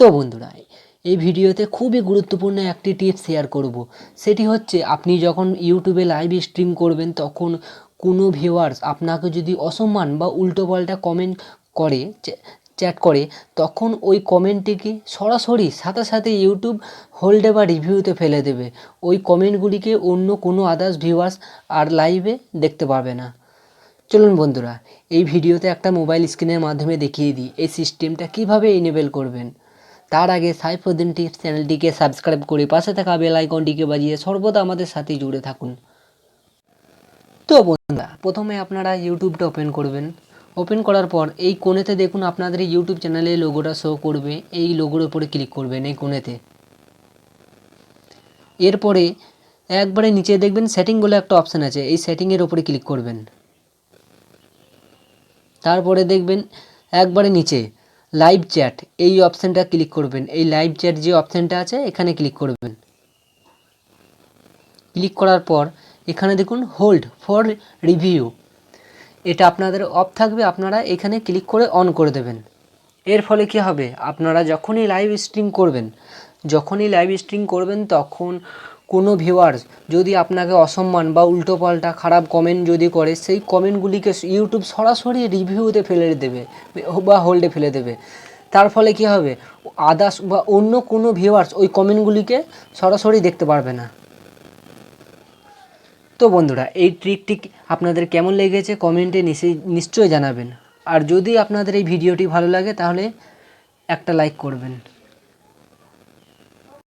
তো বন্ধুরা, এই ভিডিওতে খুবই গুরুত্বপূর্ণ একটি টিপস শেয়ার করব। সেটি হচ্ছে আপনি যখন ইউটিউবে লাইভ স্ট্রিম করবেন তখন কোনো ভিউয়ার্স আপনাকে যদি অসম্মান বা উল্টোপাল্টা কমেন্ট করে, চ্যাট করে, তখন ওই কমেন্টটিকে সরাসরি সাথে সাথে ইউটিউব হোল্ডে বা রিভিউতে ফেলে দেবে। ওই কমেন্টগুলিকে অন্য কোনো আদার্স ভিউয়ার্স আর লাইভে দেখতে পাবে না। চলুন বন্ধুরা, এই ভিডিওতে একটা মোবাইল স্ক্রিনের মাধ্যমে দেখিয়ে দিই এই সিস্টেমটা কিভাবে এনেবল করবেন। তার আগে সাইফুদ্দিন টিপস চ্যানেলটিকে সাবস্ক্রাইব করে পাশে থাকা বেল আইকনটিকে বাজিয়ে সর্বদা আমাদের সাথে জুড়ে থাকুন। তো বন্ধুরা, প্রথমে আপনারা ইউটিউবটা ওপেন করবেন। ওপেন করার পর এই কোণেতে দেখুন আপনাদের ইউটিউব চ্যানেলে লোগোটা শো করবে। এই লোগোর উপরে ক্লিক করবেন এই কোণেতে। এরপরে একবারে নিচে দেখবেন সেটিং বলে একটা অপশান আছে, এই সেটিংয়ের ওপরে ক্লিক করবেন। তারপরে দেখবেন একবারে নিচে লাইভ চ্যাট, এই অপশানটা ক্লিক করবেন। এই লাইভ চ্যাট যে অপশানটা আছে এখানে ক্লিক করবেন। ক্লিক করার পর এখানে দেখুন হোল্ড ফর রিভিউ, এটা আপনাদের অফ থাকবে, আপনারা এখানে ক্লিক করে অন করে দেবেন। এর ফলে কী হবে, আপনারা যখনই লাইভ স্ট্রিম করবেন তখন কোনো ভিউয়ার্স যদি আপনাকে অসম্মান বা উল্টোপাল্টা খারাপ কমেন্ট যদি করে, সেই কমেন্টগুলিকে ইউটিউব সরাসরি রিভিউতে ফেলে দেবে বা হোল্ডে ফেলে দেবে। তার ফলে কী হবে, আদার্স বা অন্য কোনো ভিউয়ার্স ওই কমেন্টগুলিকে সরাসরি দেখতে পারবে না। তো বন্ধুরা, এই ট্রিকটি আপনাদের কেমন লেগেছে কমেন্টে নিশ্চয়ই জানাবেন। আর যদি আপনাদের এই ভিডিওটি ভালো লাগে তাহলে একটা লাইক করবেন।